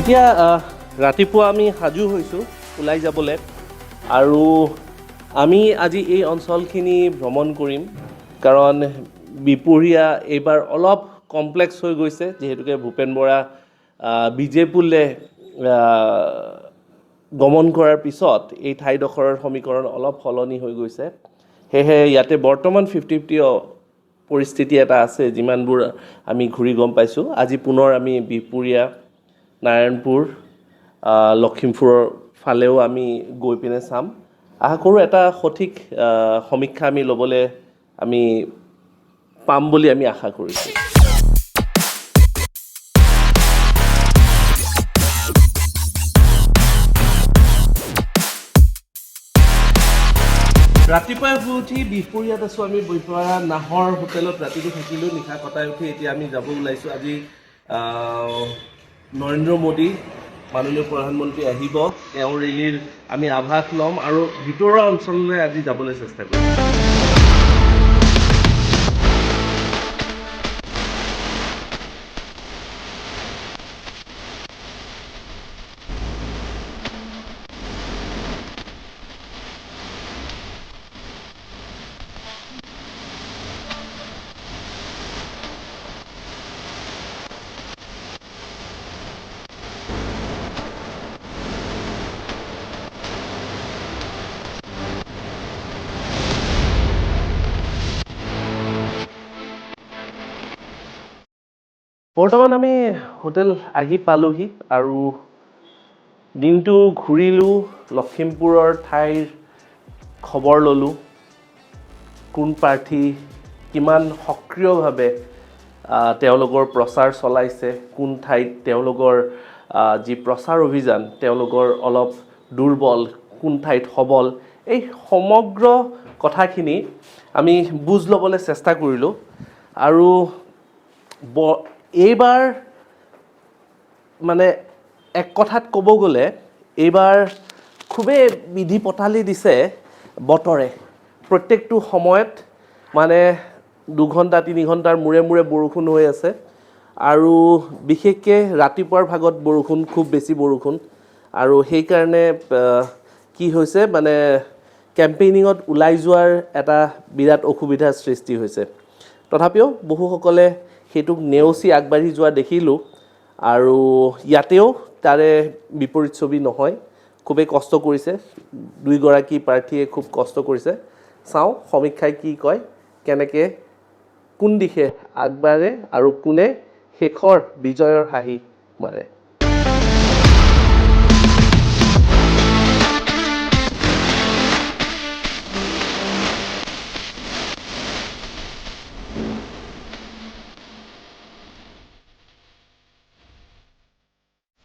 এতিয়া ৰাতিপুৱা আমি সাজু হৈছোঁ ওলাই যাবলৈ আৰু আমি আজি এই অঞ্চলখিনি ভ্ৰমণ কৰিম কাৰণ বিপুৰীয়া এইবাৰ অলপ কমপ্লেক্স হৈ গৈছে যিহেতুকে ভূপেন বৰা বিজেপুৰলৈ গমন কৰাৰ পিছত এই ঠাইডোখৰৰ সমীকৰণ অলপ সলনি হৈ গৈছে সেয়েহে ইয়াতে বৰ্তমান 50-50 পৰিস্থিতি এটা আছে যিমানবোৰ আমি ঘূৰি গম পাইছোঁ আজি পুনৰ আমি বিপুৰীয়া নাৰায়ণপুৰ লখিমপুৰৰ ফালেও আমি গৈ পিনে চাম আশা কৰোঁ এটা সঠিক সমীক্ষা আমি ল'বলৈ আমি পাম বুলি আমি আশা কৰিছোঁ ৰাতিপুৱাই শুই উঠি বিহপুৰীয়াত আছোঁ আমি বৈপাৰা নাহৰ হোটেলত ৰাতিটো থাকিলোঁ নিশা কটাই উঠি এতিয়া আমি যাব ওলাইছোঁ আজি নৰেন্দ্ৰ মোদী মাননীয় প্ৰধানমন্ত্ৰী আহিব তেওঁৰ ৰেলীৰ আমি আভাস ল'ম আৰু ভিতৰুৱা অঞ্চললৈ আজি যাবলৈ চেষ্টা কৰিম বৰ্তমান আমি হোটেল আহি পালোহি আৰু দিনটো ঘূৰিলোঁ লখিমপুৰৰ ঠাইৰ খবৰ ল'লোঁ কোন প্ৰাৰ্থী কিমান সক্ৰিয়ভাৱে তেওঁলোকৰ প্ৰচাৰ চলাইছে কোন ঠাইত তেওঁলোকৰ যি প্ৰচাৰ অভিযান তেওঁলোকৰ অলপ দুৰ্বল কোন ঠাইত সবল এই সমগ্ৰ কথাখিনি আমি বুজ ল'বলৈ চেষ্টা কৰিলোঁ আৰু এইবাৰ মানে এক কথাত ক'ব গ'লে এইবাৰ খুবেই বিধি পথালি দিছে বতৰে প্ৰত্যেকটো সময়ত মানে 2 ঘণ্টা 3 ঘণ্টাৰ মূৰে মূৰে বৰষুণ হৈ আছে আৰু বিশেষকৈ ৰাতিপুৱাৰ ভাগত বৰষুণ খুব বেছি বৰষুণ আৰু সেইকাৰণে কি হৈছে মানে কেম্পেইনিঙত ওলাই যোৱাৰ এটা বিৰাট অসুবিধাৰ সৃষ্টি হৈছে তথাপিও বহুসকলে সেইটোক নেওচি আগবাঢ়ি যোৱা দেখিলোঁ আৰু ইয়াতেও তাৰে বিপৰীত ছবি নহয় খুবেই কষ্ট কৰিছে 2 গৰাকী প্ৰাৰ্থীয়ে খুব কষ্ট কৰিছে চাওঁ সমীক্ষাই কি কয় কেনেকৈ কোন দিশে আগবাঢ়ে আৰু কোনে শেষৰ বিজয়ৰ হাঁহি মাৰে